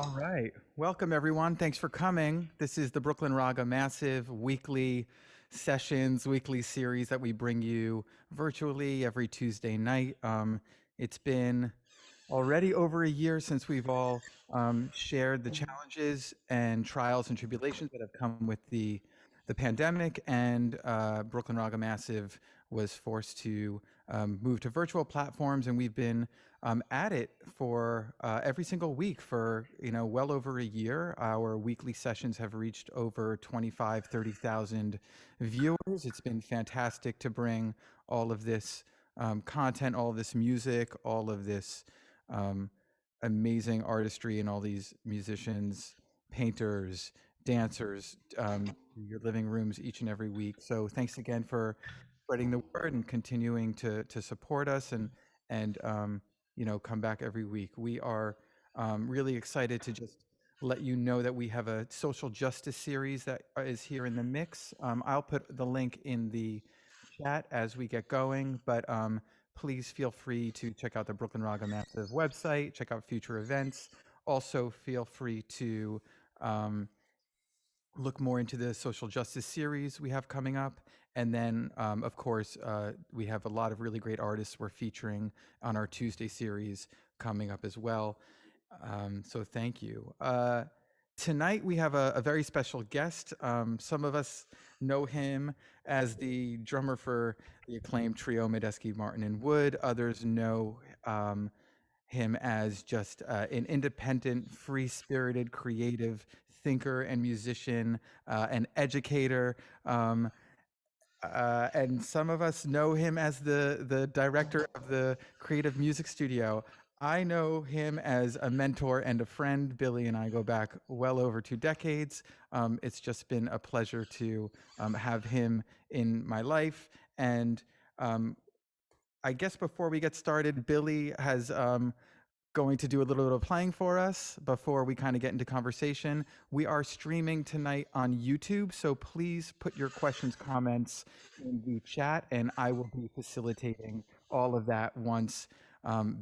All right. Welcome, everyone. Thanks for coming. This is the Brooklyn Raga Massive weekly sessions, weekly series that we bring you virtually every Tuesday night. It's been already over a year since we've all shared the challenges and trials and tribulations that have come with the pandemic, and Brooklyn Raga Massive was forced to move to virtual platforms, and we've been at it for every single week for well over a year. Our weekly sessions have reached over 30,000 viewers. It's been fantastic to bring all of this content, all of this music, all of this amazing artistry, and all these musicians, painters, dancers to your living rooms each and every week. So thanks again for spreading the word and continuing to support us and come back every week. We are really excited to just let you know that we have a social justice series that is here in the mix. I'll put the link in the chat as we get going, but please feel free to check out the Brooklyn Raga Massive website, check out future events. Also feel free to look more into the social justice series we have coming up. And then, of course, we have a lot of really great artists we're featuring on our Tuesday series coming up as well. So thank you. Tonight, we have a very special guest. Some of us know him as the drummer for the acclaimed trio Medeski, Martin, and Wood. Others know him as just an independent, free-spirited, creative thinker and musician, an educator. And some of us know him as the director of the Creative Music Studio. I know him as a mentor and a friend. Billy and I go back well over 2 decades. It's just been a pleasure to have him in my life. And I guess before we get started, Billy has going to do a little bit of playing for us before we kind of get into conversation. We are streaming tonight on YouTube, so please put your questions, comments in the chat, and I will be facilitating all of that once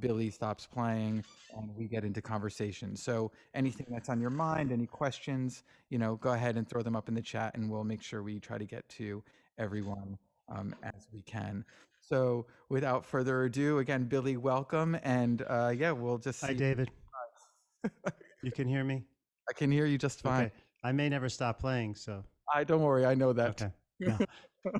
Billy stops playing and we get into conversation. So anything that's on your mind, any questions, go ahead and throw them up in the chat, and we'll make sure we try to get to everyone as we can. So without further ado, again, Billy, welcome. And yeah, we'll just see. Hi, David. You can hear me? I can hear you just fine. Okay. I may never stop playing, so. Don't worry, I know that. Okay. No.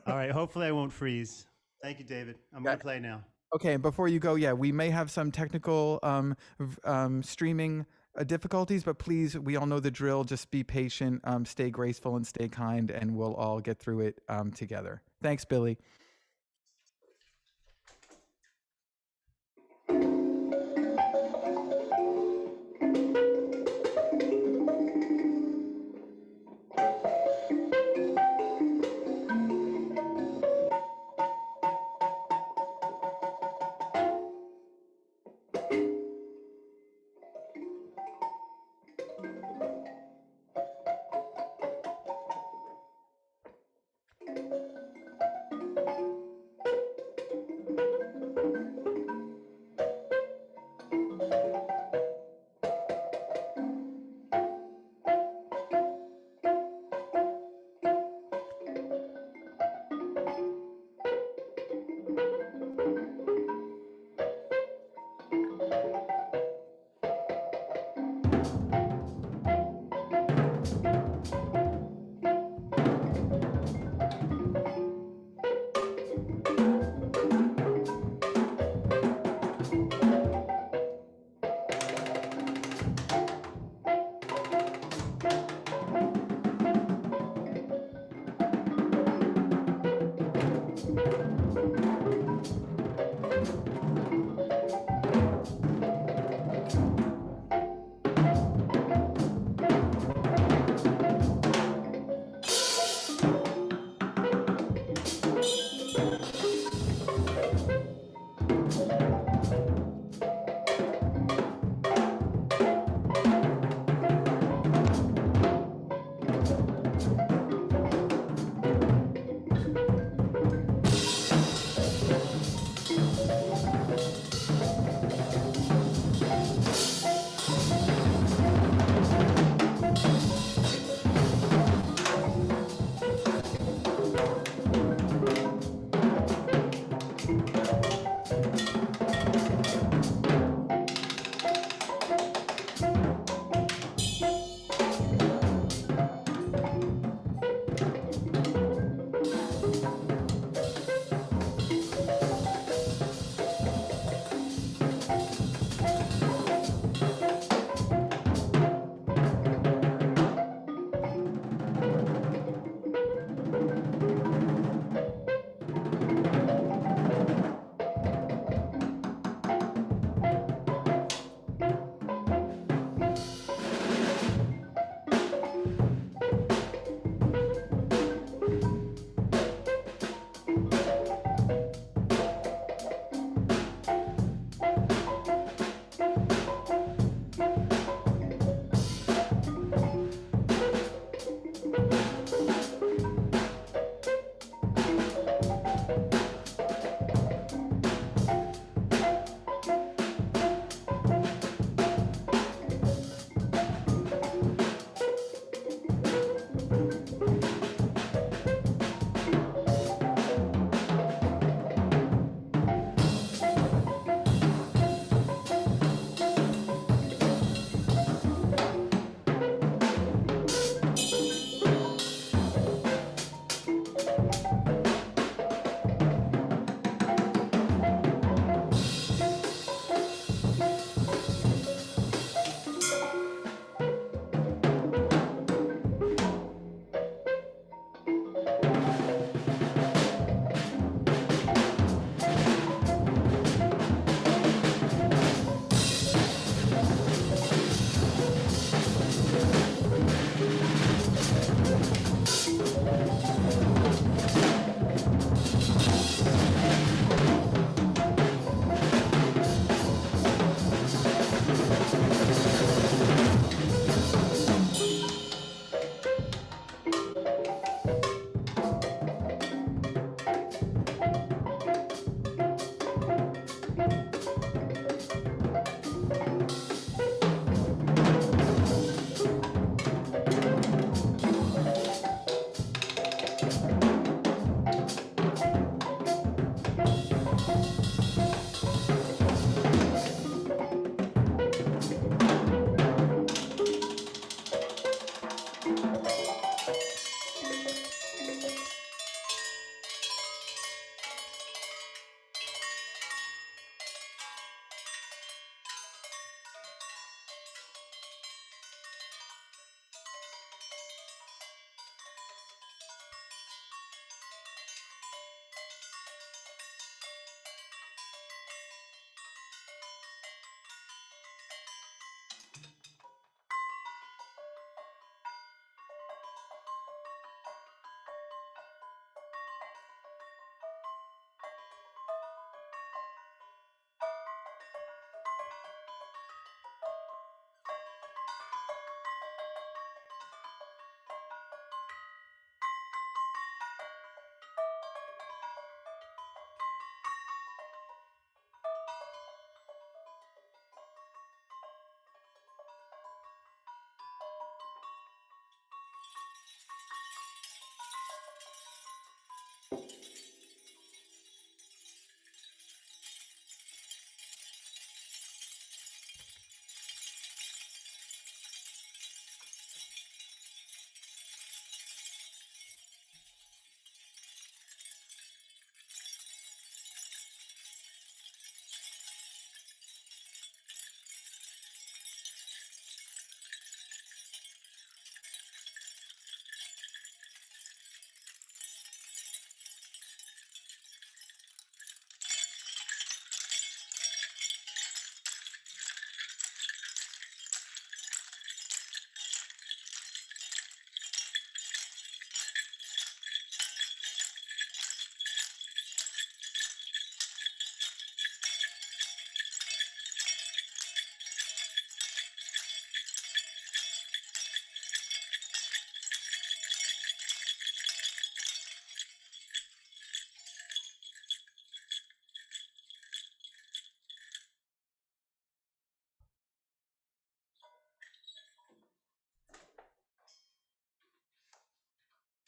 All right, hopefully I won't freeze. Thank you, David. I'm going to play now. Okay, and before you go, yeah, we may have some technical streaming difficulties, but please, we all know the drill. Just be patient, stay graceful, and stay kind, and we'll all get through it together. Thanks, Billy.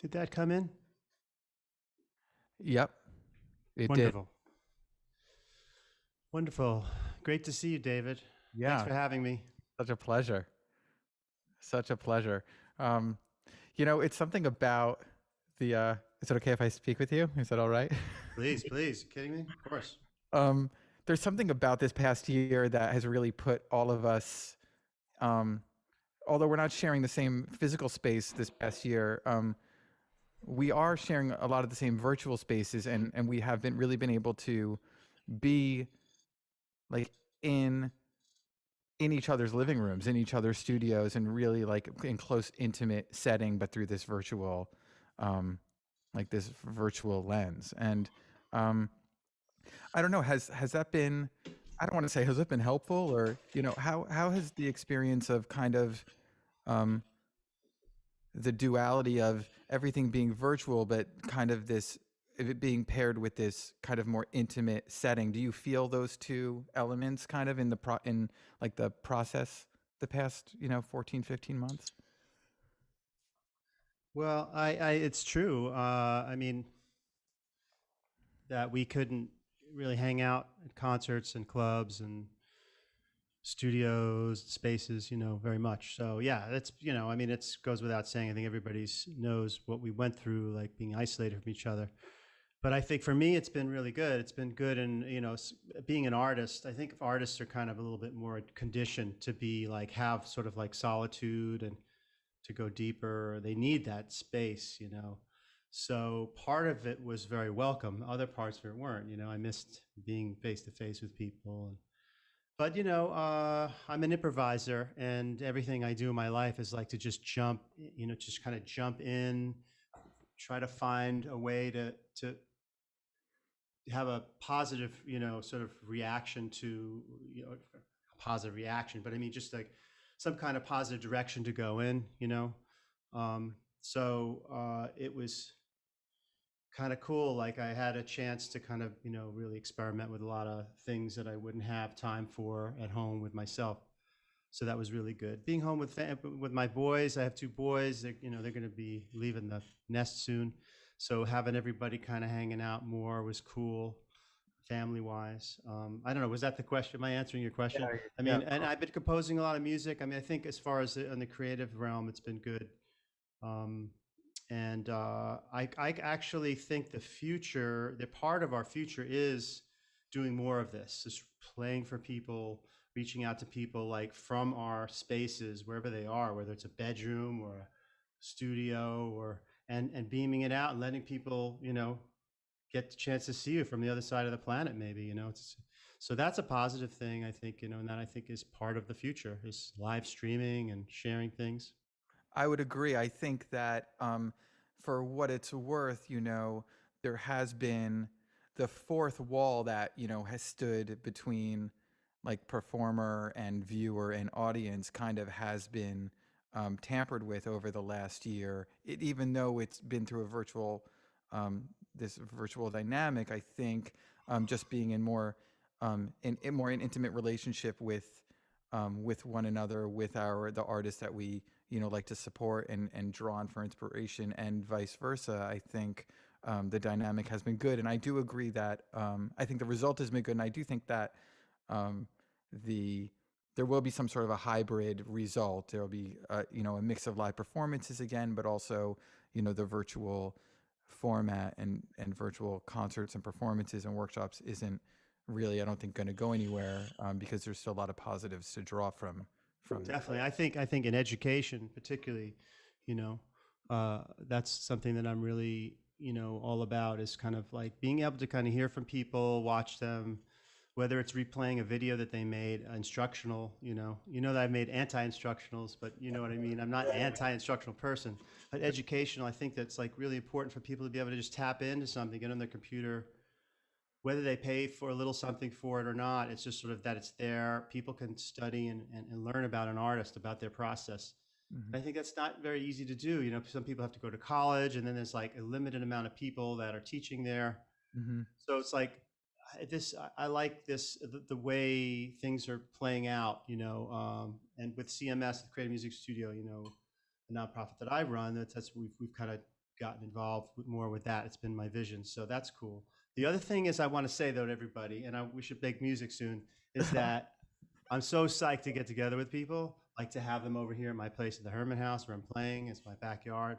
Did that come in? Yep, it did. Wonderful. Wonderful. Great to see you, David. Thanks Yeah, for having me. such a pleasure. Such a pleasure. It's something about the. Is it okay if I speak with you? Is that all right? Please, please. Kidding me? Of course. There's something about this past year that has really put all of us, although we're not sharing the same physical space this past year, we are sharing a lot of the same virtual spaces, and we have really been able to be like in each other's living rooms, in each other's studios, and really like in close, intimate setting, but through this virtual, this virtual lens. And I don't know, has that been? I don't want to say has it been helpful, or how has the experience of kind of the duality of everything being virtual, but kind of this it being paired with this kind of more intimate setting. Do you feel those two elements kind of in the process the past 14, 15 months? Well, it's true. I mean, that we couldn't really hang out at concerts and clubs and studios, spaces, very much. So yeah, that's, I mean, it goes without saying. I think everybody knows what we went through, like being isolated from each other. But I think for me, it's been really good. It's been good. And, being an artist, I think artists are kind of a little bit more conditioned to be like, have sort of like solitude and to go deeper. They need that space, So part of it was very welcome. Other parts of it weren't, I missed being face to face with people. But, I'm an improviser, and everything I do in my life is like to just jump, just kind of jump in, try to find a way to have a positive, sort of reaction to, a positive reaction, but I mean, just like some kind of positive direction to go in, So it was, kind of cool. Like I had a chance to kind of, really experiment with a lot of things that I wouldn't have time for at home with myself. So that was really good. Being home with my boys, I have two boys. They're going to be leaving the nest soon. So having everybody kind of hanging out more was cool, family wise. I don't know. Was that the question? Am I answering your question? I Yeah. mean, and I've been composing a lot of music. I mean, I think as far as in the creative realm, it's been good. Um, and I actually think the part of our future is doing more of this, just playing for people, reaching out to people like from our spaces, wherever they are, whether it's a bedroom or a studio and beaming it out and letting people, get the chance to see you from the other side of the planet, maybe, so that's a positive thing, I think, and that I think is part of the future is live streaming and sharing things. I would agree. I think that for what it's worth, there has been the fourth wall that, has stood between like performer and viewer and audience kind of has been tampered with over the last year. Even though it's been through a this virtual dynamic, I think just being in more an intimate relationship with one another, with the artists that we like to support and draw on for inspiration, and vice versa. I think the dynamic has been good, and I do agree that I think the result has been good, and I do think that um, there will be some sort of a hybrid result. There will be a mix of live performances again, but also the virtual format and virtual concerts and performances and workshops isn't really, I don't think, going to go anywhere because there's still a lot of positives to draw from that. Definitely. I think in education, particularly, you know, that's something that I'm really, all about is kind of like being able to kind of hear from people, watch them, whether it's replaying a video that they made, instructional, that I've made anti-instructionals, but you know what I mean? I'm not an anti-instructional person, but educational, I think that's like really important for people to be able to just tap into something, get on their computer, whether they pay for a little something for it or not. It's just sort of that it's there. People can study and learn about an artist, about their process. Mhm. I think that's not very easy to do. Some people have to go to college, and then there's like a limited amount of people that are teaching there. Mhm. So it's like I like this, the way things are playing out, and with CMS, the Creative Music Studio, the nonprofit that I run, that's we've kind of gotten involved more with that. It's been my vision. So that's cool. The other thing is I want to say though to everybody, and we should make music soon, is that I'm so psyched to get together with people, like to have them over here at my place at the Herman house where I'm playing. It's my backyard.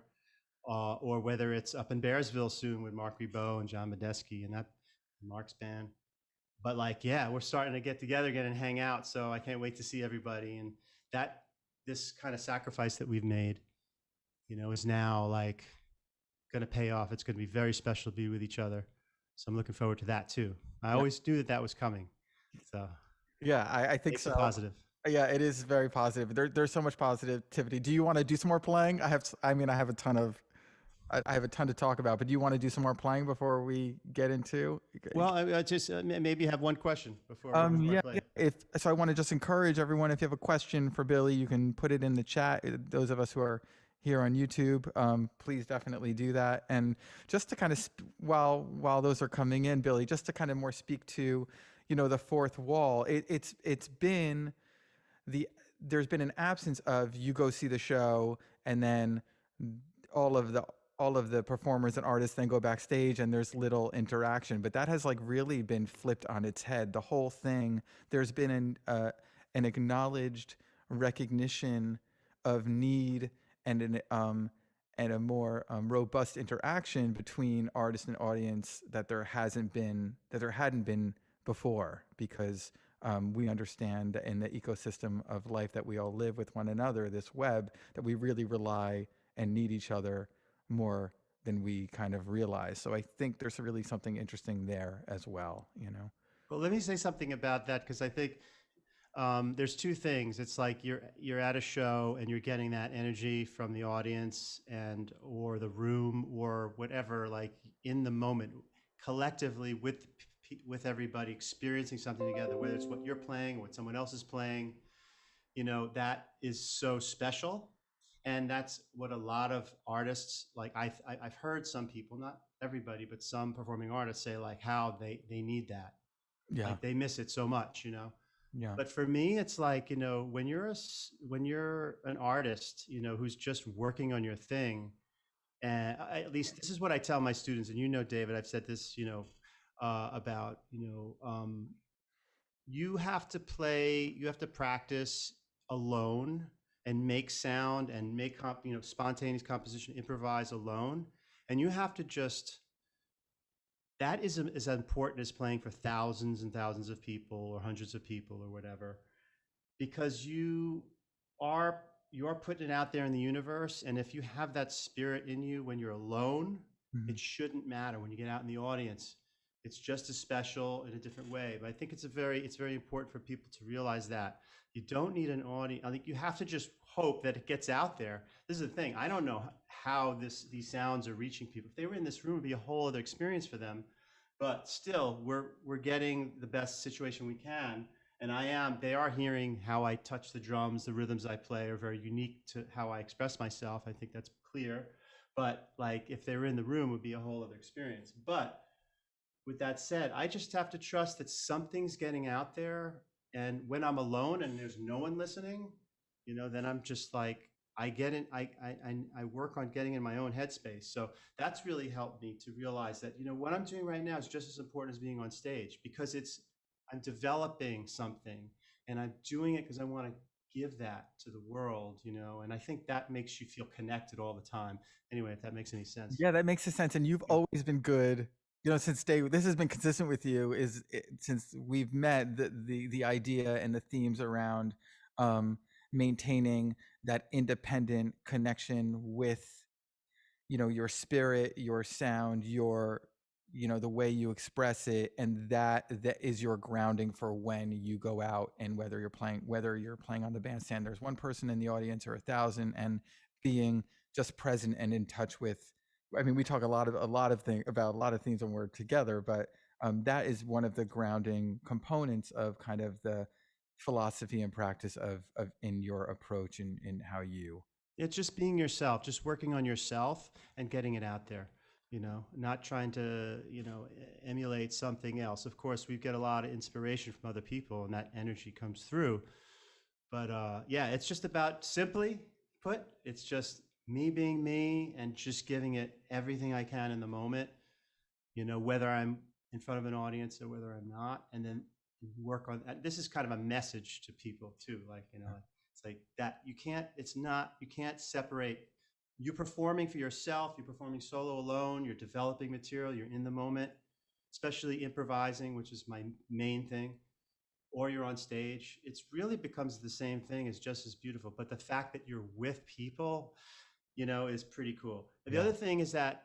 Or whether it's up in Bearsville soon with Marc Ribot and John Medeski and Mark's band. But like, yeah, we're starting to get together again and hang out. So I can't wait to see everybody. And that this kind of sacrifice that we've made, is now like going to pay off. It's going to be very special to be with each other. So I'm looking forward to that too. I Yeah. always knew that was coming. So Yeah, I think makes it so. positive. Yeah, it is very positive. There's so much positivity. Do you want to do some more playing? I have a ton I have a ton to talk about, but do you want to do some more playing before we get into? Well, I just maybe have one question before I Yeah. play. If so, I want to just encourage everyone. If you have a question for Billy, you can put it in the chat. Those of us who are here on YouTube, please definitely do that. And just to kind of while those are coming in, Billy, just to kind of more speak to, the fourth wall. It's been there's been an absence of you go see the show and then all of the all of the performers and artists then go backstage and there's little interaction, but that has like really been flipped on its head. The whole thing, there's been an acknowledged recognition of need and a more robust interaction between artist and audience that there hadn't been before, because we understand that in the ecosystem of life that we all live with one another, this web, that we really rely and need each other more than we kind of realize. So I think there's really something interesting there as well. Well, let me say something about that, because I think there's two things. It's like you're at a show and you're getting that energy from the audience or the room or whatever, like in the moment, collectively with everybody experiencing something together, whether it's what you're playing or what someone else is playing. That is so special. And that's what a lot of artists, like I've heard some people, not everybody, but some performing artists say like how they need that. Yeah. Like they miss it so much, you know? Yeah. But for me, it's like, you know, when you're an artist, you know, who's just working on your thing, and at least this is what I tell my students, and you know, David, I've said this, you know, about, you know, you have to practice alone and make sound and make you know, spontaneous composition, improvise alone, and you have to just, that is as important as playing for thousands and thousands of people or hundreds of people or whatever, because you're putting it out there in the universe, and if you have that spirit in you when you're alone, it shouldn't matter when you get out in the audience. It's just as special in a different way. But I think it's very important for people to realize that you don't need an audience. I think you have to just hope that it gets out there. This is the thing. I don't know how these sounds are reaching people. If they were in this room, it'd be a whole other experience for them. But still, we're getting the best situation we can. And they are hearing how I touch the drums, the rhythms I play are very unique to how I express myself. I think that's clear. But like if they were in the room, it would be a whole other experience. But with that said, I just have to trust that something's getting out there. And when I'm alone and there's no one listening, you know, then I'm just like, I work on getting in my own headspace. So that's really helped me to realize that, you know, what I'm doing right now is just as important as being on stage, because I'm developing something, and I'm doing it because I want to give that to the world, you know, and I think that makes you feel connected all the time. Anyway, if that makes any sense. Yeah, that makes sense. And you've always been good, you know, since this has been consistent with you since we've met, the idea and the themes around maintaining that independent connection with, you know, your spirit, your sound, your, you know, the way you express it, and that is your grounding for when you go out, and whether you're playing on the bandstand, there's one person in the audience or 1,000, and being just present and in touch with. I mean, we talk a lot of things when we're together, but that is one of the grounding components of kind of the philosophy and practice of in your approach and in how you. It's just being yourself, just working on yourself and getting it out there, you know, not trying to, you know, emulate something else. Of course, we get a lot of inspiration from other people and that energy comes through. But yeah, it's just about, simply put, it's just me being me and just giving it everything I can in the moment, you know, whether I'm in front of an audience or whether I'm not, and then work on that. This is kind of a message to people too, like, you know, it's like that you can't separate. You're performing for yourself, you're performing solo alone, you're developing material, you're in the moment, especially improvising, which is my main thing, or you're on stage. It's really becomes the same thing, is just as beautiful. But the fact that you're with people, you know, is pretty cool. And the other thing is that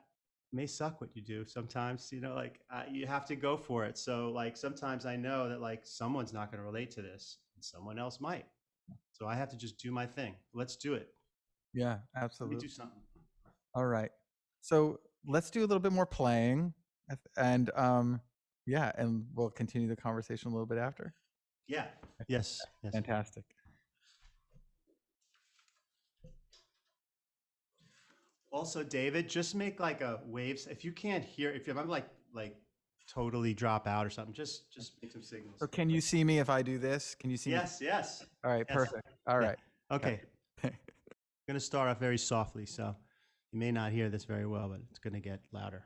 it may suck what you do sometimes, you know, like you have to go for it. So like sometimes I know that like someone's not going to relate to this and someone else might. So I have to just do my thing. Let's do it. Yeah, Let absolutely. me do something. All right. So let's do a little bit more playing, and yeah, and we'll continue the conversation a little bit after. Yeah. Yes. Yes. Fantastic. Also, David, just make like a waves. If you can't hear, if I'm like totally drop out or something, just make some signals. So can you see me if I do this? Can you see me? Yes. All right, Yes. perfect. All right. Okay. I'm going to start off very softly, so you may not hear this very well, but it's going to get louder.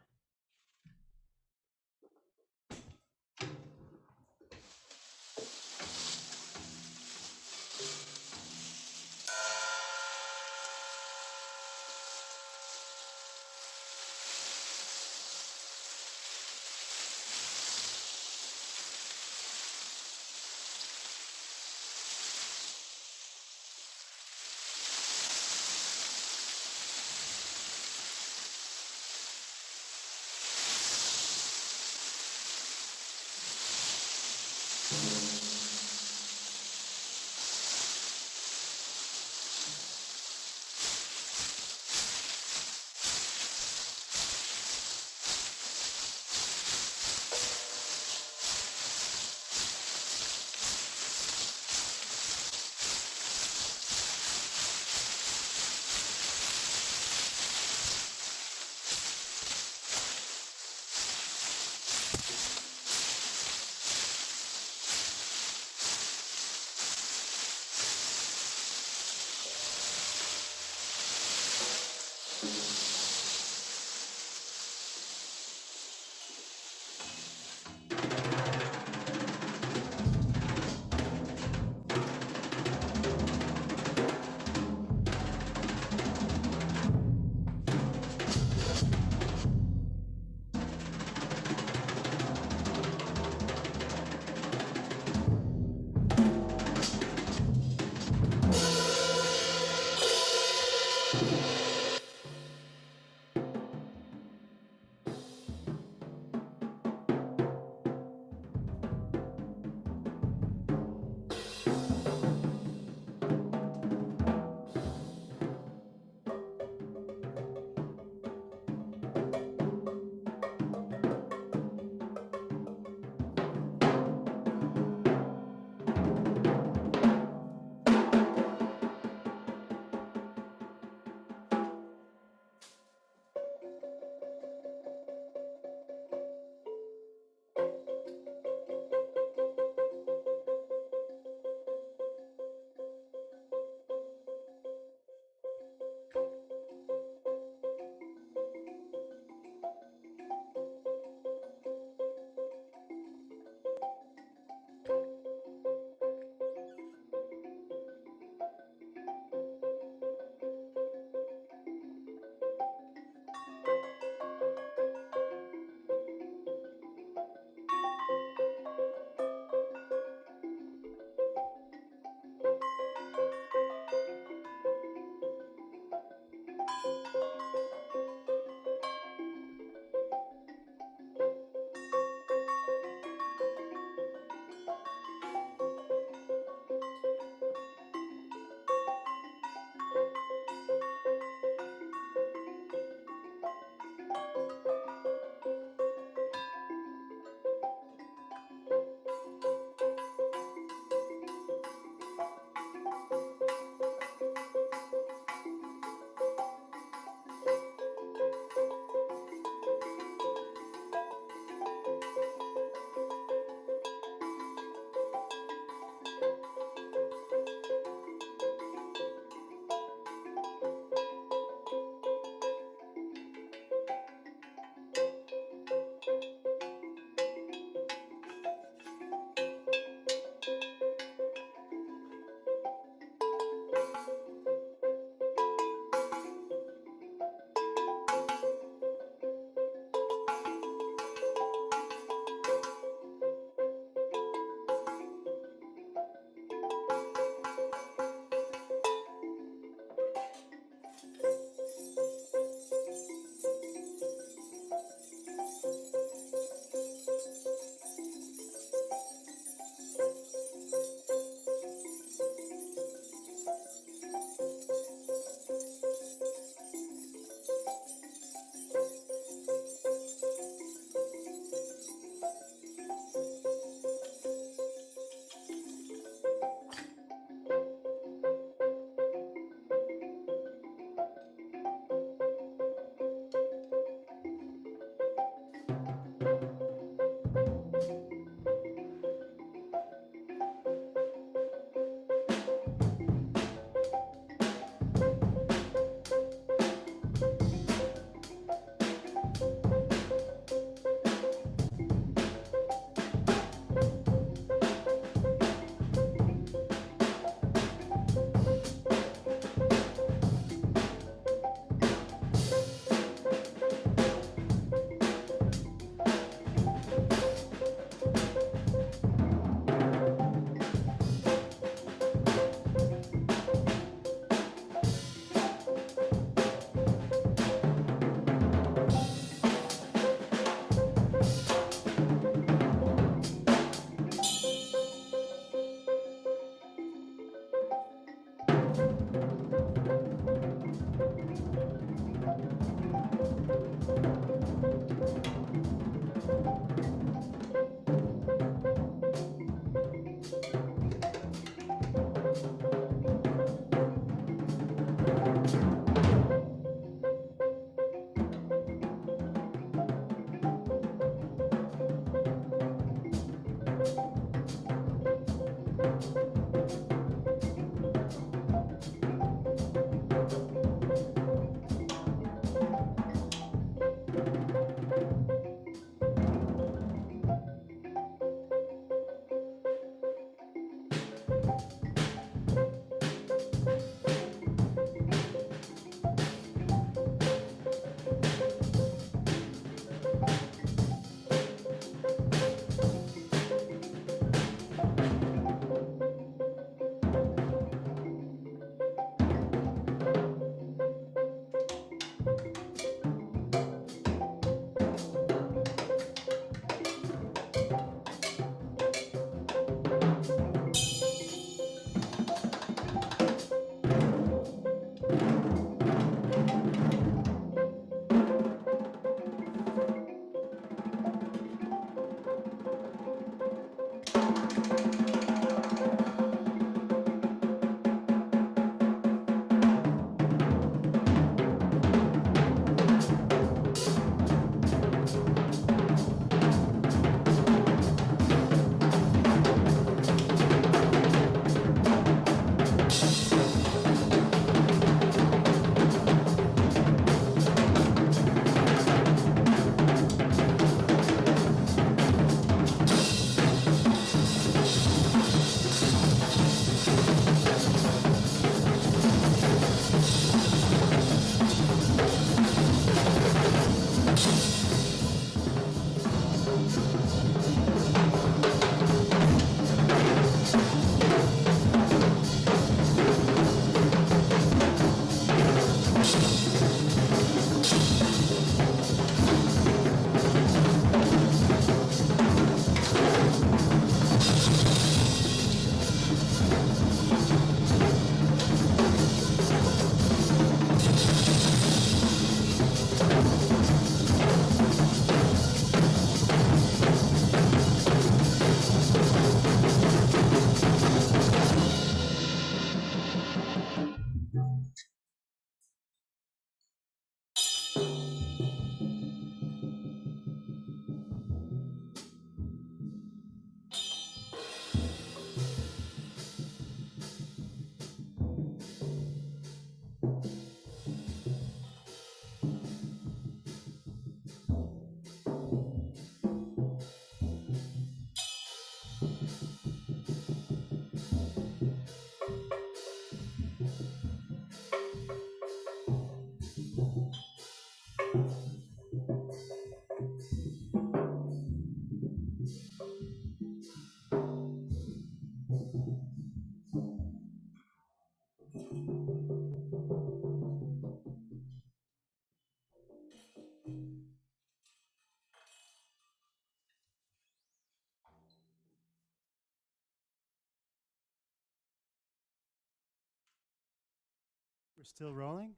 We're still rolling?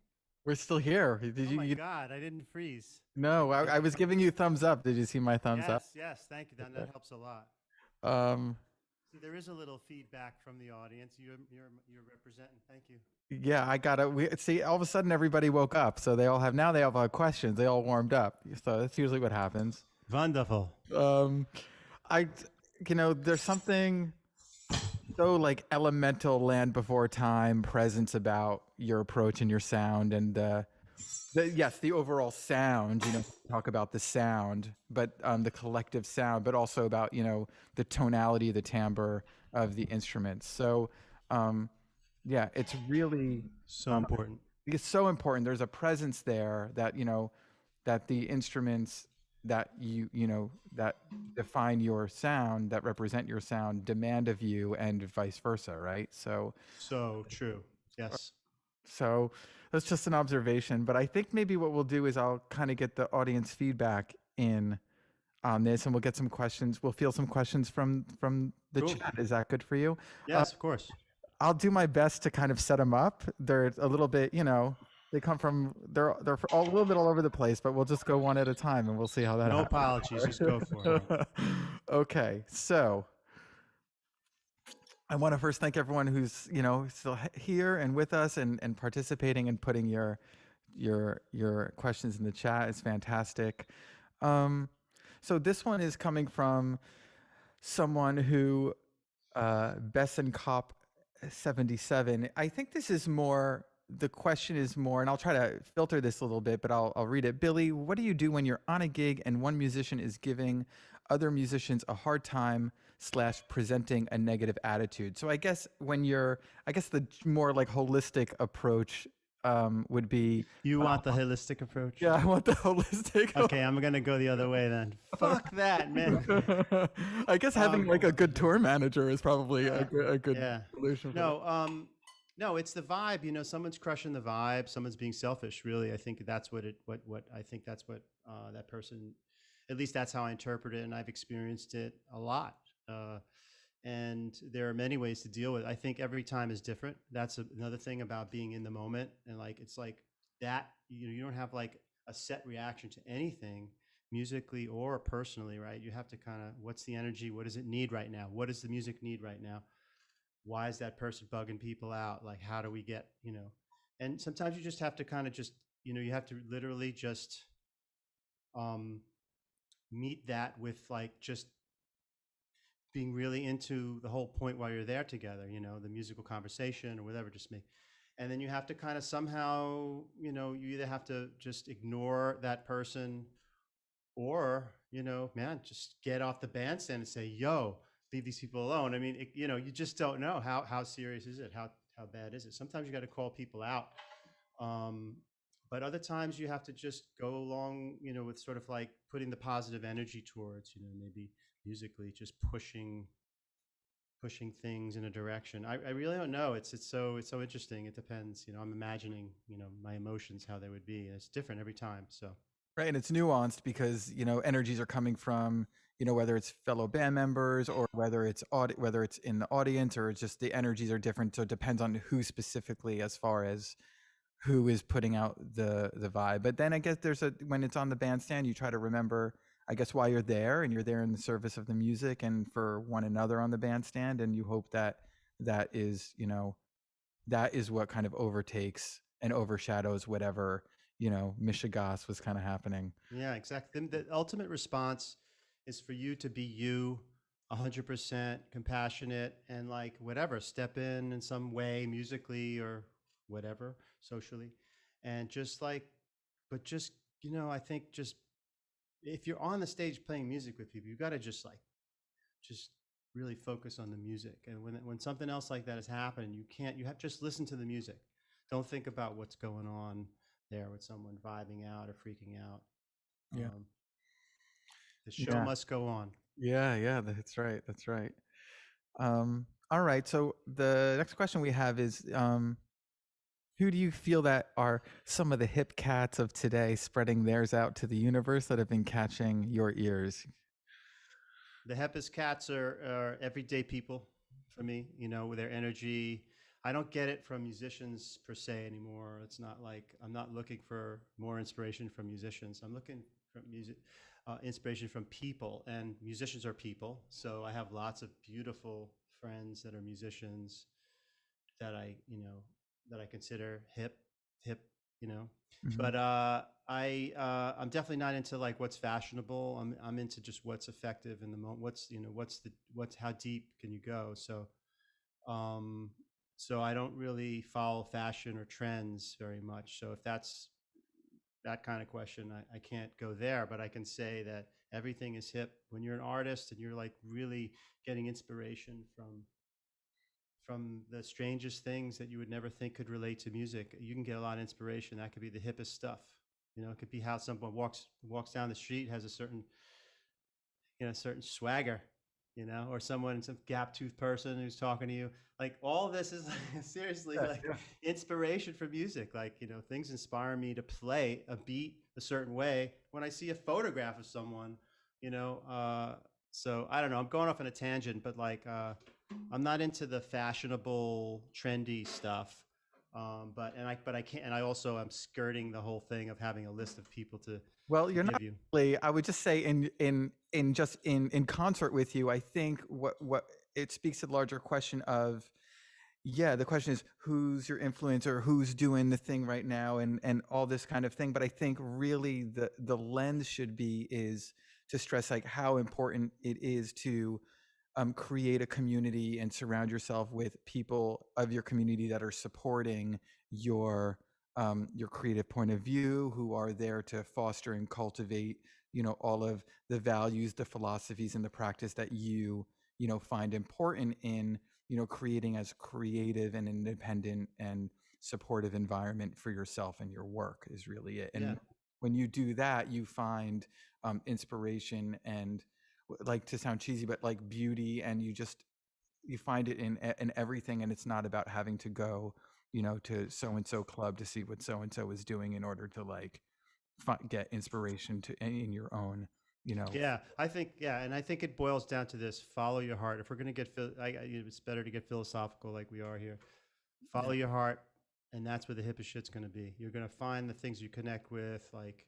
We're still here. Did Oh my you? God, I didn't freeze. No, I was giving you thumbs up. Did you see my thumbs up? Yes, thank you. That helps a lot. Um, See, there is a little feedback from the audience. You're representing. Thank you. yeah, I got it. We see. All of a sudden, everybody woke up, so they all have questions. They all warmed up. So that's usually what happens. Wonderful. I, there's something so like elemental, land before time presence about your approach and your sound, and yes, the overall sound. Talk about the sound, but the collective sound, but also about the tonality, the timbre of the instruments. So, yeah, it's really So important. it's so important. There's a presence there that that the instruments that that define your sound, that represent your sound, demand of you, and vice versa, right? So True. Yes. so that's just an observation, but I think maybe what we'll do is I'll kind of get the audience feedback in on this, and we'll get some questions. We'll field some questions from the Cool. chat. Is that good for you? Yes, of course. I'll do my best to kind of set them up. They're a little bit, they come from they're all, a little bit all over the place, but we'll just go one at a time and we'll see how that No happens. apologies. Just go for it. Okay, so I want to first thank everyone who's still here and with us and participating and putting your questions in the chat. It's fantastic. So this one is coming from someone who Bessenkop 77. I think this is more, the question is more, and I'll try to filter this a little bit, but I'll read it. Billy, what do you do when you're on a gig and one musician is giving other musicians a hard time / presenting a negative attitude? So I guess the more like holistic approach would be. You want the holistic approach? Yeah, I want the holistic. Okay, I'm going to go the other way then. Fuck that, man. I guess having like a good tour manager is probably a good solution. No, it's the vibe. Someone's crushing the vibe. Someone's being selfish. Really, I think that's what I think that's what that person. At least that's how I interpret it, and I've experienced it a lot. And there are many ways to deal with it. I think every time is different. That's another thing about being in the moment, and like it's like that. You don't have like a set reaction to anything, musically or personally, right? You have to kind of, what's the energy? What does it need right now? What does the music need right now? Why is that person bugging people out? Like, how do we get, and sometimes you just have to kind of just, you have to literally just meet that with like just being really into the whole point while you're there together, the musical conversation or whatever, and then you have to kind of somehow, you either have to just ignore that person or, man, just get off the bandstand and say, yo, leave these people alone. I mean, you just don't know how serious is it? How bad is it? Sometimes you got to call people out. But other times you have to just go along, with sort of like putting the positive energy towards, maybe musically just pushing things in a direction. I really don't know. It's so interesting. It depends. I'm imagining, my emotions, how they would be. It's different every time. So. Right, and it's nuanced because energies are coming from whether it's fellow band members or whether it's in the audience, or it's just the energies are different. So it depends on who specifically, as far as who is putting out the vibe. But then I guess when it's on the bandstand, you try to remember, I guess, why you're there, and you're there in the service of the music and for one another on the bandstand, and you hope that is what kind of overtakes and overshadows whatever Michigas was kind of happening. Yeah, exactly. The ultimate response is for you to be you, 100% compassionate, and like whatever, step in some way, musically or whatever, socially, and just like, but just I think just if you're on the stage playing music with people, you got to just really focus on the music. And when something else like that is happening, you have just listen to the music. Don't think about what's going on there with someone vibing out or freaking out. Yeah. The show must go on. Yeah, that's right. All right, so the next question we have is, who do you feel that are some of the hip cats of today spreading theirs out to the universe that have been catching your ears? The hippest cats are everyday people for me, with their energy. I don't get it from musicians per se anymore. It's not like I'm not looking for more inspiration from musicians. I'm looking for inspiration from people, and musicians are people. So I have lots of beautiful friends that are musicians that I consider hip, you know. Mhm. But I'm definitely not into like what's fashionable. I'm into just what's effective in the moment. What's how deep can you go? Um, so I don't really follow fashion or trends very much. So if that's that kind of question, I can't go there, but I can say that everything is hip when you're an artist and you're like really getting inspiration from the strangest things that you would never think could relate to music. You can get a lot of inspiration. That could be the hippest stuff. It could be how someone walks down the street, has a certain swagger, or someone, some gap tooth person who's talking to you. Like all of this is seriously Yeah, like yeah. inspiration for music. Like, things inspire me to play a beat a certain way when I see a photograph of someone, you know. So I don't know. I'm going off on a tangent, but like I'm not into the fashionable, trendy stuff. But I can't, and I also am skirting the whole thing of having a list of people Well, to you're give not you. really. I would just say in just in concert with you, I think what it speaks to the larger question of, yeah, the question is who's your influencer, who's doing the thing right now, and all this kind of thing. But I think really the lens should be is to stress like how important it is to create a community and surround yourself with people of your community that are supporting your creative point of view, who are there to foster and cultivate, all of the values, the philosophies, and the practice that you find important in, creating as creative and independent and supportive environment for yourself and your work is really it. Yeah. And when you do that, you find inspiration and, like, to sound cheesy, but like beauty, and you find it in everything. And it's not about having to go, to so and so club to see what so and so is doing in order to like get inspiration to in your own, you know. Yeah, and I think it boils down to this: follow your heart. If we're going to it's better to get philosophical like we are here. Follow Yeah. your heart, and that's where the hippest shit's going to be. You're going to find the things you connect with, like,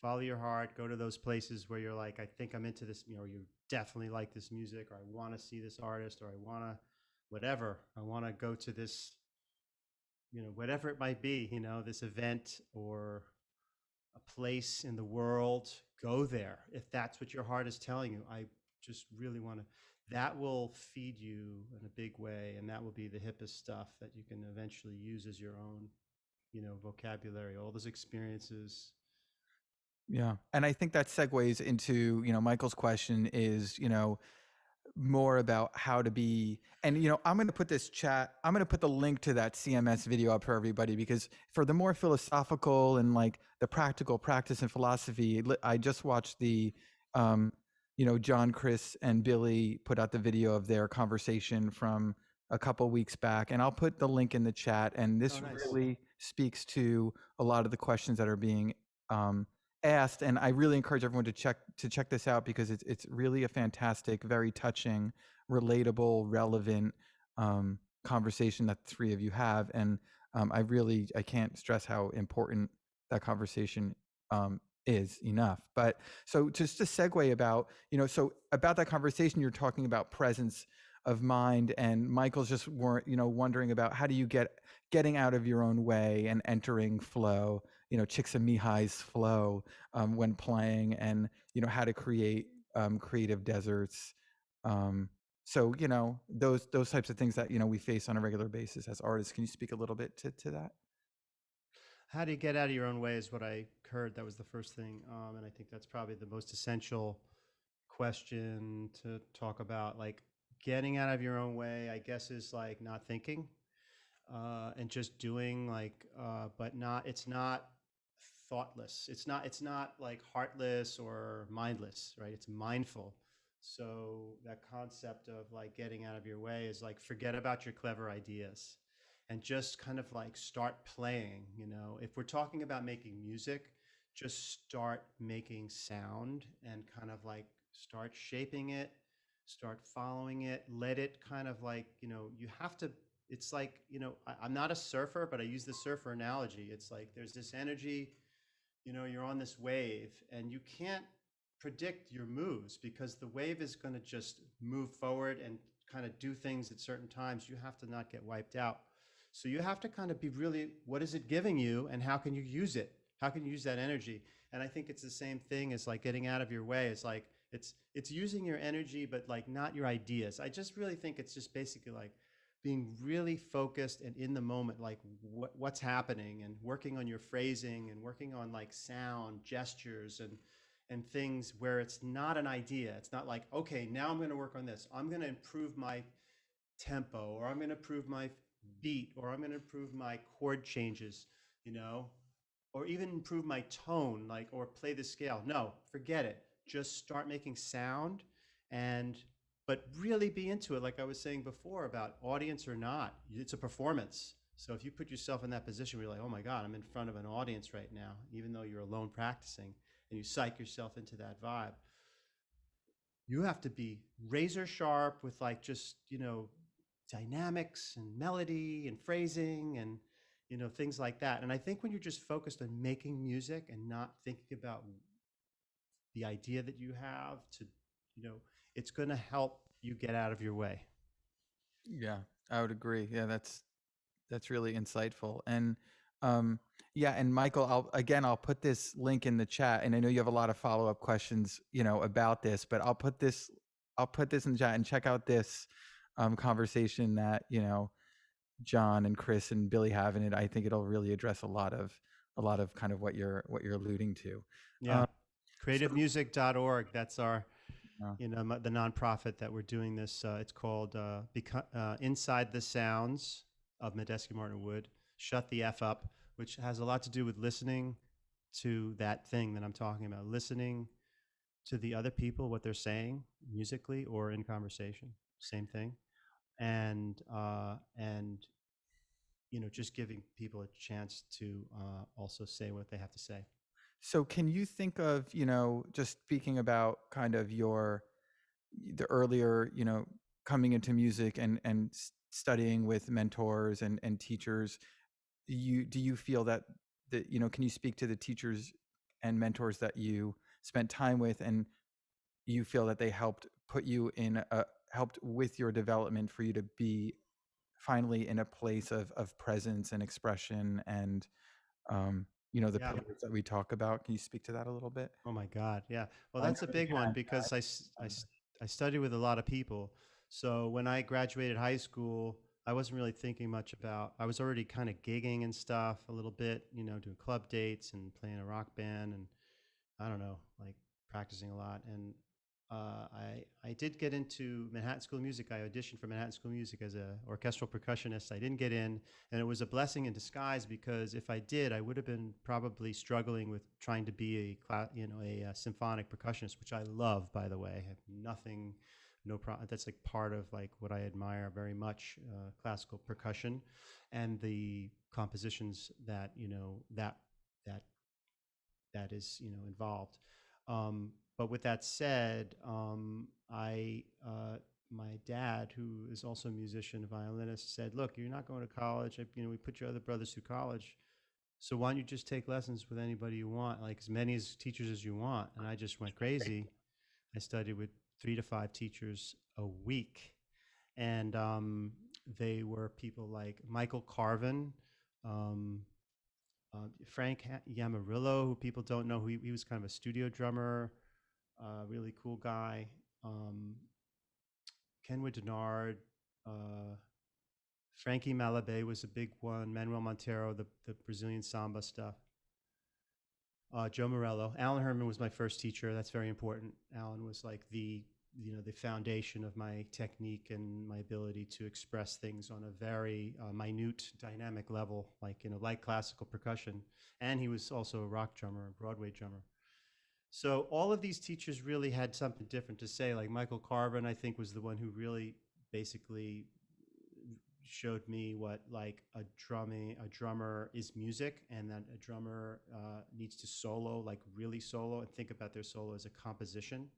follow your heart. Go to those places where you're like, I think I'm into this. You definitely like this music, or I want to see this artist, or I want to, whatever. I want to go to this, whatever it might be. This event or a place in the world, go there. If that's what your heart is telling you, I just really want to. That will feed you in a big way, and that will be the hippest stuff that you can eventually use as your own, vocabulary. All those experiences. Yeah. And I think that segues into, Michael's question is, more about how to be. And I'm going to put I'm going to put the link to that CMS video up for everybody, because for the more philosophical and like the practical practice and philosophy, I just watched the John, Chris, and Billy put out the video of their conversation from a couple weeks back, and I'll put the link in the chat. And Oh, this nice. really speaks to a lot of the questions that are being asked. And I really encourage everyone to check this out, because it's really a fantastic, very touching, relatable, relevant conversation that the three of you have. And I can't stress how important that conversation is enough. But so just to segue about, so about that conversation, you're talking about presence of mind, and Michael's just wondering about how do you getting out of your own way and entering flow, Csikszentmihalyi's flow when playing, and how to create creative deserts. So those types of things that we face on a regular basis as artists. Can you speak a little bit to that? How do you get out of your own way is what I heard. That was the first thing. And I think that's probably the most essential question to talk about. Like, getting out of your own way, I guess, is like not thinking and just doing, like, but it's not thoughtless. It's not like heartless or mindless, right? It's mindful. So that concept of like getting out of your way is like, forget about your clever ideas and just kind of like start playing. If we're talking about making music, just start making sound and kind of like start shaping it, start following it, let it kind of like, you have to, it's like, I'm not a surfer, but I use the surfer analogy. It's like there's this energy, you're on this wave and you can't predict your moves because the wave is going to just move forward and kind of do things at certain times. You have to not get wiped out. So you have to kind of be really, what is it giving you and how can you use it? How can you use that energy? And I think it's the same thing as like getting out of your way. It's like, it's using your energy, but like not your ideas. I just really think it's just basically like being really focused and in the moment, like what's happening, and working on your phrasing and working on like sound, gestures, and things where it's not an idea. It's not like, okay, now I'm going to work on this. I'm going to improve my tempo, or I'm going to improve my beat, or I'm going to improve my chord changes, or even improve my tone, like, or play the scale. No, forget it. Just start making sound, but really be into it. Like I was saying before about audience or not, it's a performance. So if you put yourself in that position where you're like, oh my God, I'm in front of an audience right now, even though you're alone practicing, and you psych yourself into that vibe, you have to be razor sharp with like just, dynamics and melody and phrasing and, things like that. And I think when you're just focused on making music and not thinking about the idea that you have to, it's going to help you get out of your way. Yeah, I would agree. Yeah, that's really insightful. And yeah, and Michael, I'll put this link in the chat, and I know you have a lot of follow-up questions, about this, but I'll put this in the chat, and check out this conversation that, John and Chris and Billy have in it. I think it'll really address a lot of kind of what you're alluding to. Yeah. So, Creativemusic.org. That's our, yeah. the nonprofit that we're doing this. It's called Inside the Sounds of Medeski Martin Wood. Shut the F Up, which has a lot to do with listening to that thing that I'm talking about, listening to the other people, what they're saying musically or in conversation, same thing. And just giving people a chance to also say what they have to say. So can you think of, just speaking about kind of the earlier, coming into music and studying with mentors and teachers, do you feel that can you speak to the teachers and mentors that you spent time with, and you feel that they helped helped with your development for you to be finally in a place of presence and expression and the Yeah. pillars that we talk about? Can you speak to that a little bit? Oh my God. Yeah. Well, I know that's a you big one can. because I studied with a lot of people. So when I graduated high school, I wasn't really thinking much about, I was already kind of gigging and stuff a little bit, doing club dates and playing a rock band and I don't know, like practicing a lot. And I did get into Manhattan School of Music. I auditioned for Manhattan School of Music as an orchestral percussionist. I didn't get in, and it was a blessing in disguise because if I did, I would have been probably struggling with trying to be a symphonic percussionist, which I love, by the way. I have nothing, no problem. That's like part of like what I admire very much, classical percussion, and the compositions that that that is involved. But with that said, my dad, who is also a musician, a violinist, said, "Look, you're not going to college. We put your other brothers through college, so why don't you just take lessons with anybody you want, like as many as teachers as you want?" And I just went crazy. I studied with 3 to 5 teachers a week, and they were people like Michael Carvin. Um, Frank Yamarillo, who people don't know, who he was kind of a studio drummer, really cool guy. Kenwood Denard, Frankie Malabe was a big one. Manuel Montero, the Brazilian samba stuff. Joe Morello. Alan Herman was my first teacher. That's very important. Alan was like the foundation of my technique and my ability to express things on a very minute, dynamic level, like classical percussion. And he was also a rock drummer, a Broadway drummer. So all of these teachers really had something different to say. Like Michael Carvin, I think, was the one who really basically showed me what like a drummer is music, and that a drummer needs to solo, like really solo, and think about their solo as a composition.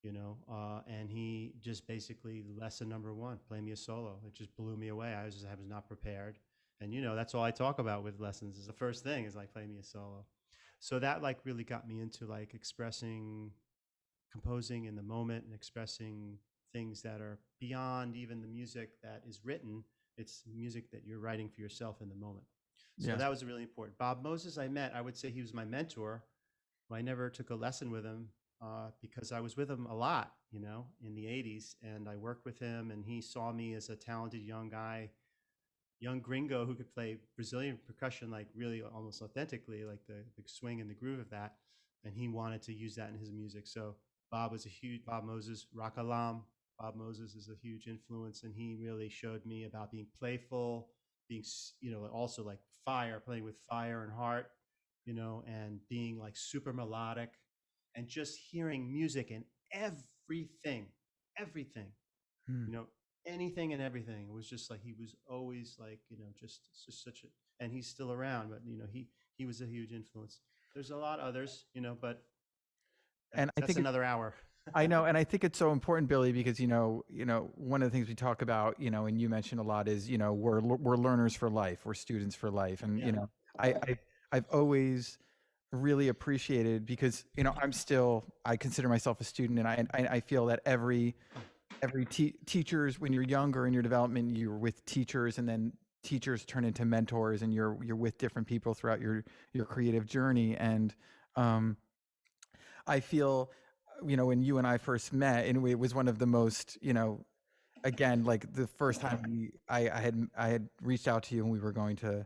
and he just basically lesson number one, play me a solo. It just blew me away. I was not prepared. And, that's all I talk about with lessons is the first thing is like, play me a solo. So that like really got me into like expressing, composing in the moment and expressing things that are beyond even the music that is written. It's music that you're writing for yourself in the moment. So Yeah. that was really important. Bob Moses, I would say he was my mentor. I never took a lesson with him because I was with him a lot, in the 80s. And I worked with him, and he saw me as a talented young guy, young gringo who could play Brazilian percussion like really almost authentically, like the swing and the groove of that. And he wanted to use that in his music. So Bob Moses, Rock Alam. Bob Moses is a huge influence, and he really showed me about being playful, being, also like fire, playing with fire and heart, and being like super melodic and just hearing music in everything, Hmm. you know, anything and everything. It was just like he was always like, just such a, and he's still around, but he was a huge influence. There's a lot of others, but And I that's think another hour. I know, and I think it's so important, Billy, because one of the things we talk about, and you mentioned a lot is, we're learners for life, we're students for life, and Yeah. I've always really appreciated because I consider myself a student, and I feel that every teachers, when you're younger in your development, you're with teachers, and then teachers turn into mentors, and you're with different people throughout your creative journey, and um, I feel, when you and I first met, and it was one of the most, again, like the first time I had reached out to you, and we were going to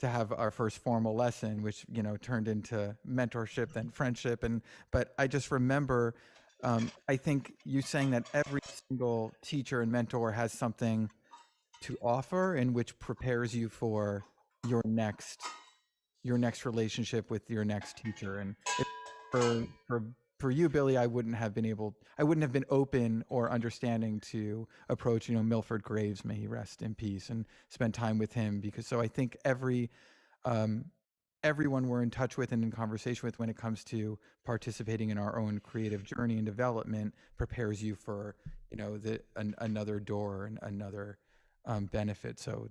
have our first formal lesson, which turned into mentorship, then friendship, but I just remember, I think you saying that every single teacher and mentor has something to offer, and which prepares you for your next relationship with your next teacher. And for for for you, Billy, I wouldn't have been open or understanding to approach, Milford Graves, may he rest in peace, and spend time with him, because so I think um, everyone we're in touch with and in conversation with when it comes to participating in our own creative journey and development prepares you for, another door and another benefit. So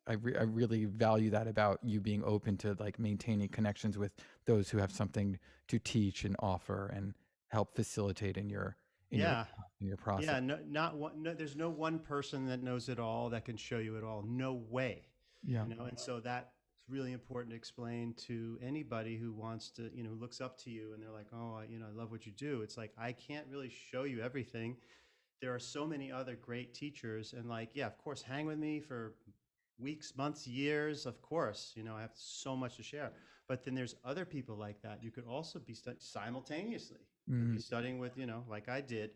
I really value that about you being open to like maintaining connections with those who have something to teach and offer and help facilitate in your Yeah. in your process. Yeah. No, not one. No, there's no one person that knows it all that can show you it all. No way. Yeah. And so that's really important to explain to anybody who wants to, looks up to you and they're like, oh, I love what you do. It's like, I can't really show you everything. There are so many other great teachers, and like, yeah, of course, hang with me for weeks, months, years. Of course, I have so much to share. But then there's other people like that. You could also be simultaneously. You could be Mhm. studying with, like I did.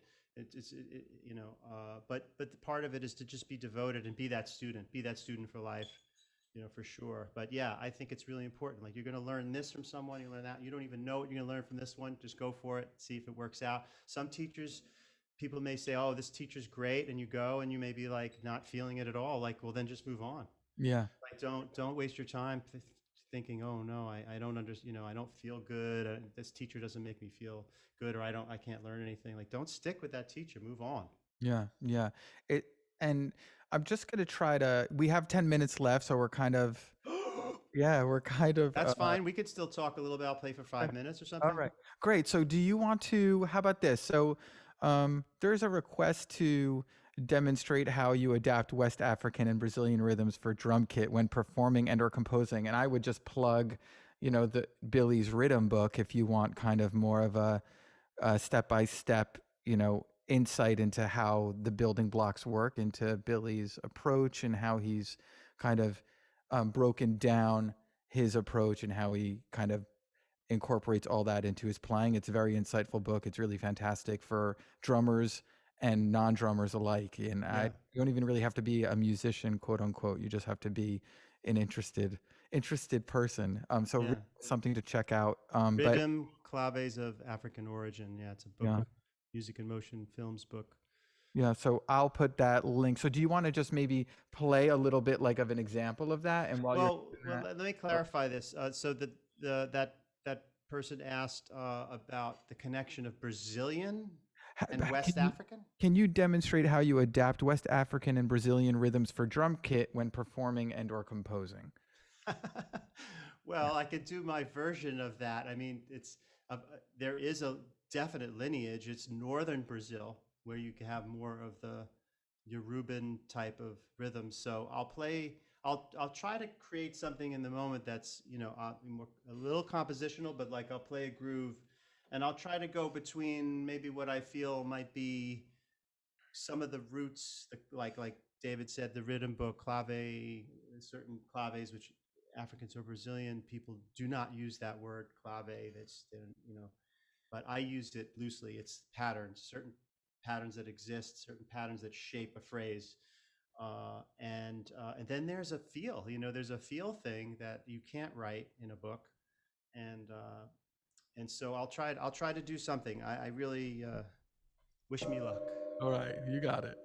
But the part of it is to just be devoted and be that student for life, for sure. But yeah, I think it's really important. Like, you're going to learn this from someone, you learn that. You don't even know what you're going to learn from this one. Just go for it, see if it works out. Some teachers, people may say, oh, this teacher's great, and you go and you may be like not feeling it at all. Like, well, then just move on. Yeah. Like, don't waste your time thinking, oh no, I don't understand, I don't feel good. This teacher doesn't make me feel good, or I can't learn anything. Like, don't stick with that teacher, move on. Yeah. Yeah. It and I'm just gonna try to. We have 10 minutes left, so we're kind of. Yeah, we're kind of. That's fine. We could still talk a little bit. I'll play for 5 minutes or All something. right, great. So, do you want to? How about this? So, there's a request to demonstrate how you adapt West African and Brazilian rhythms for drum kit when performing and or composing. And I would just plug, the Billy's rhythm book if you want kind of more of a step by step, insight into how the building blocks work, into Billy's approach, and how he's kind of broken down his approach and how he kind of incorporates all that into his playing. It's a very insightful book. It's really fantastic for drummers and non-drummers alike. And Yeah. you don't even really have to be a musician, quote unquote. You just have to be an interested person. So really Yeah. something to check out. But Rhythm Claves of African Origin. Yeah, it's a book, yeah, music and motion films book. yeah. So I'll put that link. So do you want to just maybe play a little bit like of an example of that? And while you're doing that, Let me clarify this. So that person asked about the connection of Brazilian. And West Can you, African? can you demonstrate how you adapt West African and Brazilian rhythms for drum kit when performing and or composing? Well, I could do my version of that. I mean, there is a definite lineage. It's northern Brazil where you can have more of the Yoruban type of rhythm. So I'll try to create something in the moment that's, a little compositional, but like I'll play a groove and I'll try to go between maybe what I feel might be some of the roots, like David said, the rhythm book, clave, certain claves, which Africans or Brazilian people do not use that word clave. But I used it loosely. It's patterns, certain patterns that exist, certain patterns that shape a phrase. And then there's a feel, there's a feel thing that you can't write in a book. And so I'll try to do something. I really wish me luck. All right, you got it.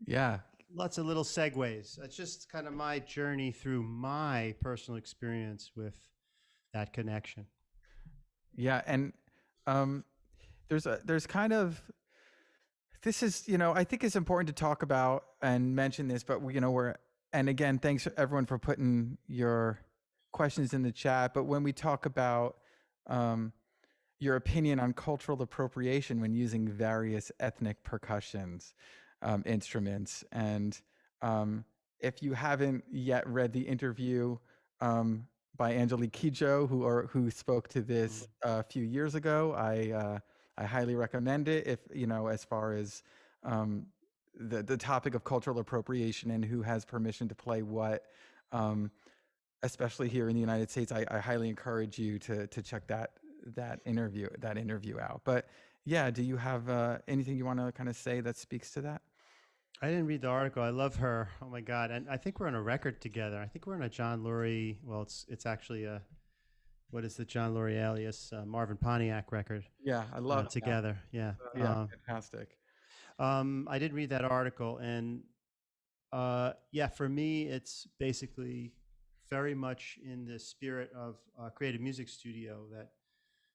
Yeah. Lots of little segues. It's just kind of my journey through my personal experience with that connection. Yeah. And there's kind of, this is, I think it's important to talk about and mention this, but and again, thanks everyone for putting your questions in the chat. But when we talk about your opinion on cultural appropriation when using various ethnic percussions, instruments, and if you haven't yet read the interview by Angelique Kidjo, who spoke to this a few years ago, I highly recommend it. If as far as the topic of cultural appropriation and who has permission to play what, especially here in the United States, I highly encourage you to check that interview out. But yeah, do you have anything you want to kind of say that speaks to that? I didn't read the article. I love her. Oh my God! And I think we're on a record together. I think we're on a John Lurie. Well, it's actually a what is the John Lurie alias Marvin Pontiac record Yeah, I love that. together. Yeah. Yeah, fantastic. I did read that article, and yeah, for me, it's basically very much in the spirit of creative music studio that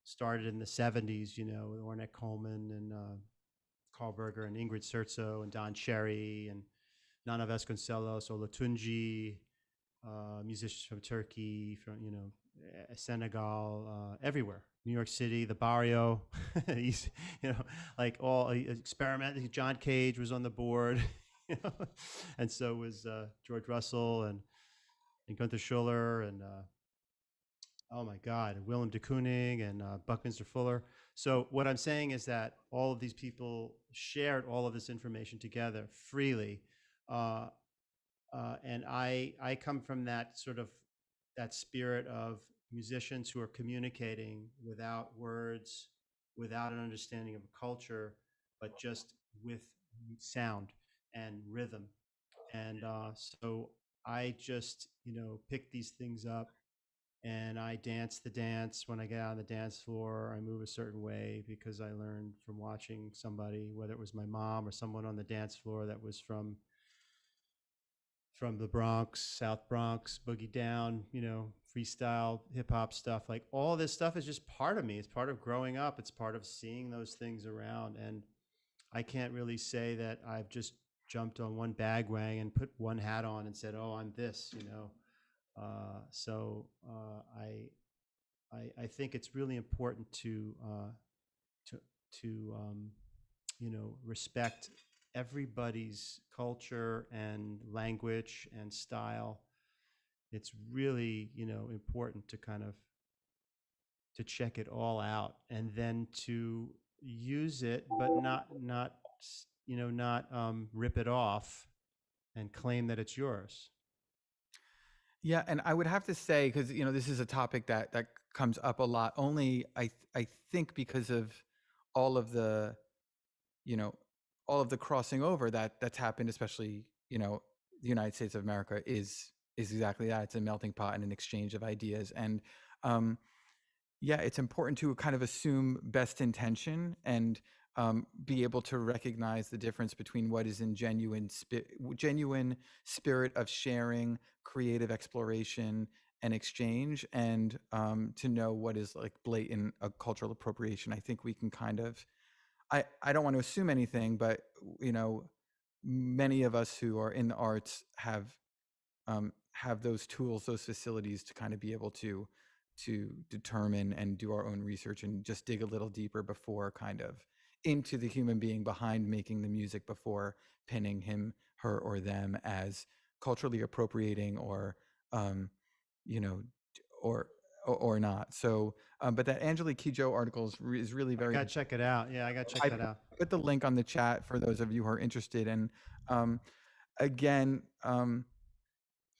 started in the '70s. You know, with Ornette Coleman and Carl Berger and Ingrid Sertzo and Don Cherry and Nana Vasconcelos, Olatunji, musicians from Turkey, from Senegal, everywhere. New York City, the Barrio, he's, like all experiment. John Cage was on the board, and so was George Russell and Gunther Schuller and oh my God, Willem de Kooning and Buckminster Fuller. So what I'm saying is that all of these people shared all of this information together freely. Uh, and I come from that sort of that spirit of musicians who are communicating without words, without an understanding of a culture, but just with sound and rhythm. And so I just, pick these things up and I dance the dance. When I get on the dance floor, I move a certain way because I learned from watching somebody, whether it was my mom or someone on the dance floor that was from the Bronx, South Bronx, boogie down, freestyle, hip hop stuff. Like all this stuff is just part of me. It's part of growing up. It's part of seeing those things around. And I can't really say that I've just jumped on one bagwagon and put one hat on and said, "Oh, I'm this." So I think it's really important to to respect everybody's culture and language and style. It's really important to kind of to check it all out and then to use it, but not rip it off and claim that it's yours. Yeah, and I would have to say, because this is a topic that comes up a lot. Only I think because of all of the you know all of the crossing over that's happened, especially the United States of America is exactly that. It's a melting pot and an exchange of ideas, and um, yeah, it's important to kind of assume best intention and be able to recognize the difference between what is in genuine spirit of sharing, creative exploration, and exchange, and to know what is like blatant cultural appropriation. I think we can kind of, I don't want to assume anything, but many of us who are in the arts have those tools, those facilities to kind of be able to determine and do our own research and just dig a little deeper before kind of into the human being behind making the music, before pinning him, her, or them as culturally appropriating or you know or or not. So but that Angelique Kidjo article is really I very gotta check it out. Yeah, I gotta check I that out. put the link on the chat for those of you who are interested. And um, again,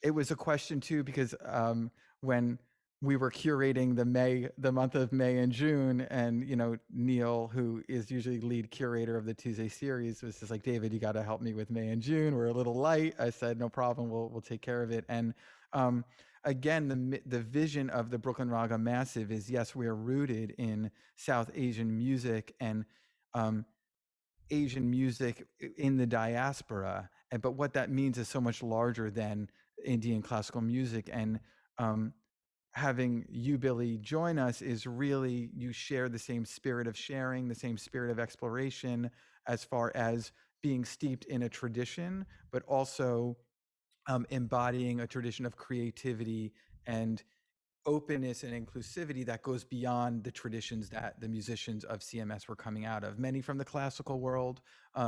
it was a question too, because when we were curating the month of May and June, and Neil, who is usually lead curator of the Tuesday series, was just like, David, you got to help me with May and June. We're a little light. I said, no problem. We'll take care of it. And again, the vision of the Brooklyn Raga Massive is, yes, we are rooted in South Asian music and Asian music in the diaspora, but what that means is so much larger than Indian classical music. And having you, Billy, join us is really, you share the same spirit of sharing, the same spirit of exploration, as far as being steeped in a tradition, but also embodying a tradition of creativity and openness and inclusivity that goes beyond the traditions that the musicians of CMS were coming out of. Many from the classical world,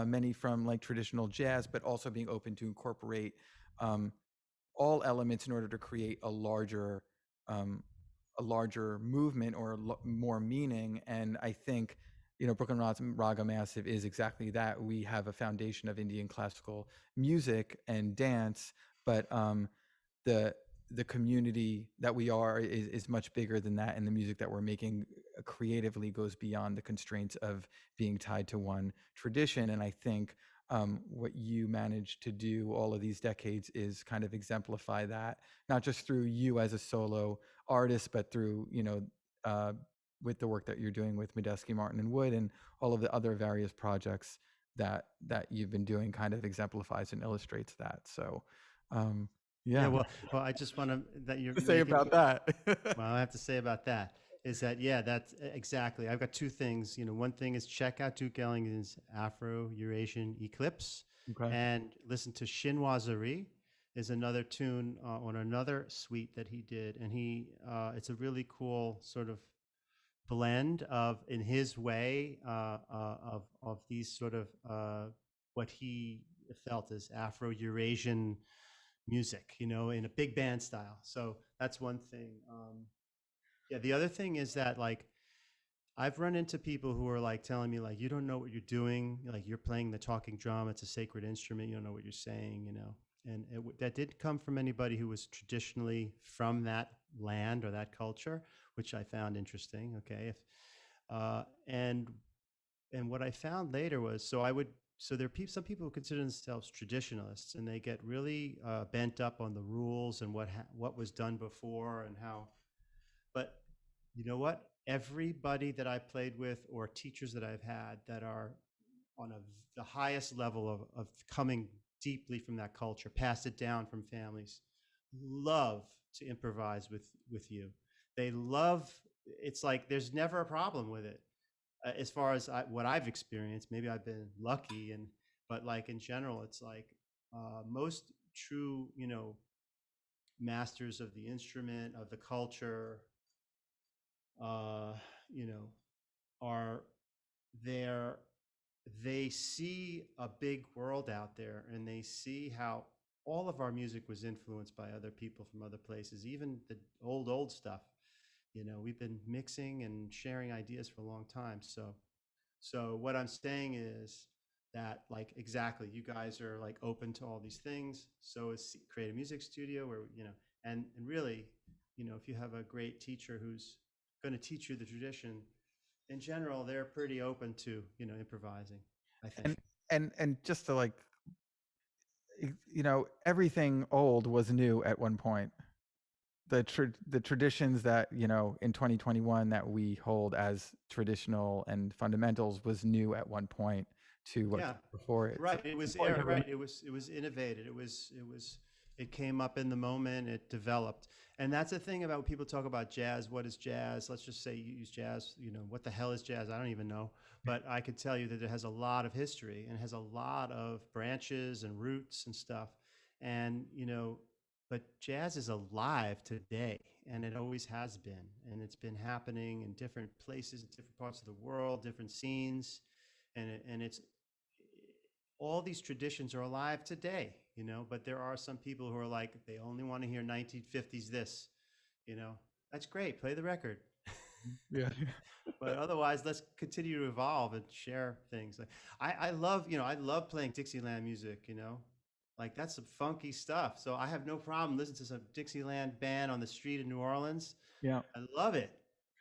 many from like traditional jazz, but also being open to incorporate all elements in order to create um, a larger movement or more meaning. And I think Brooklyn Raga Massive is exactly that. We have a foundation of Indian classical music and dance, but the the community that we are is much bigger than that, and the music that we're making creatively goes beyond the constraints of being tied to one tradition. And I think what you managed to do all of these decades is kind of exemplify that, not just through you as a solo artist, but through, with the work that you're doing with Medeski, Martin, and Wood, and all of the other various projects that you've been doing, kind of exemplifies and illustrates that. So, Yeah, yeah. well, I just want to that you're To say making. about that. Well, I have to say about that is that that's exactly. I've got two things. One thing is check out Duke Ellington's Afro-Eurasian Eclipse, Okay. and listen to Chinoiserie is another tune on another suite that he did, and it's a really cool sort of blend of, in his way, of these sort of what he felt as Afro-Eurasian music, in a big band style. So that's one thing. Yeah, the other thing is that, like, I've run into people who are like telling me, like, you don't know what you're doing, like you're playing the talking drum, it's a sacred instrument, you don't know what you're saying, and that didn't come from anybody who was traditionally from that land or that culture, which I found interesting. Okay, if and what I found later was, so there are some people who consider themselves traditionalists, and they get really bent up on the rules and what was done before and how. But you know what? Everybody that I played with, or teachers that I've had that are on the highest level of coming deeply from that culture, passed it down from families, love to improvise with you. They love. It's like there's never a problem with it, as far as what I've experienced. Maybe I've been lucky, but like in general, it's like most true, masters of the instrument, of the culture, uh, you know, are there. They see a big world out there, and they see how all of our music was influenced by other people from other places, even the old stuff. We've been mixing and sharing ideas for a long time. So what I'm saying is that, like, exactly, you guys are like open to all these things. So is Creative Music Studio, where and really, if you have a great teacher who's going to teach you the tradition, in general, they're pretty open to improvising, I think. And just to, like, everything old was new at one point. The traditions that, in 2021 that we hold as traditional and fundamentals was new at one point to what Yeah, came before it. So right. It was important to right. It was innovated. It came up in the moment. It developed, and that's the thing about when people talk about jazz. What is jazz? Let's just say you use jazz. What the hell is jazz? I don't even know, but I could tell you that it has a lot of history and has a lot of branches and roots and stuff, and but jazz is alive today, and it always has been, and it's been happening in different places, in different parts of the world, different scenes, and it's all these traditions are alive today, but there are some people who are like, they only want to hear 1950s this, that's great, play the record. yeah. But otherwise, let's continue to evolve and share things. Like, I love, I love playing Dixieland music, like that's some funky stuff. So I have no problem listening to some Dixieland band on the street in New Orleans. Yeah. I love it.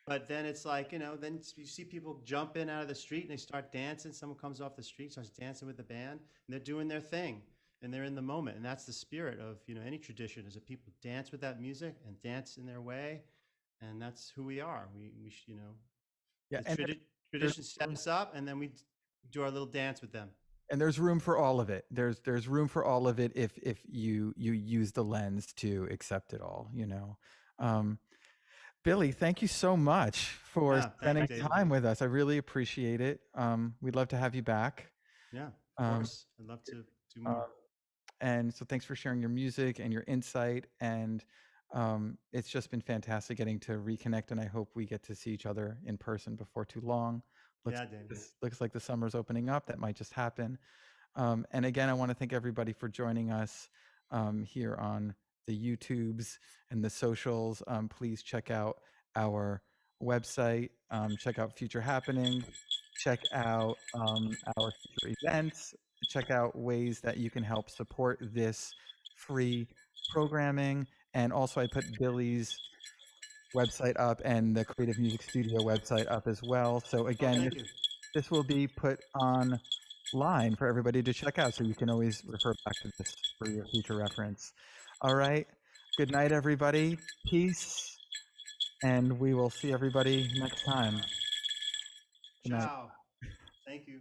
But then it's like, then you see people jump in out of the street and they start dancing. Someone comes off the street, starts dancing with the band, and they're doing their thing, and they're in the moment. And that's the spirit of, any tradition, is that people dance with that music and dance in their way. And that's who we are. Yeah. The And there's tradition sets us up, and then we do our little dance with them. and there's room for all of it. There's room for all of it if you use the lens to accept it all. Billy, thank you so much for Yeah, thank you, spending David. time with us. I really appreciate it. We'd love to have you back. Yeah, of course. I'd love to do more. And so thanks for sharing your music and your insight. And it's just been fantastic getting to reconnect. And I hope we get to see each other in person before too long. Yeah, David. Looks like the summer's opening up. That might just happen. And again, I want to thank everybody for joining us here on the YouTubes and the socials. Please check out our website, check out future happening, check out our future events, check out ways that you can help support this free programming. And also, I put Billy's website up and the Creative Music Studio website up as well. So again, Thank you. this will be put on line for everybody to check out, so you can always refer back to this for your future reference. All right. Good night, everybody. Peace. And we will see everybody next time. Good night. Ciao. Thank you.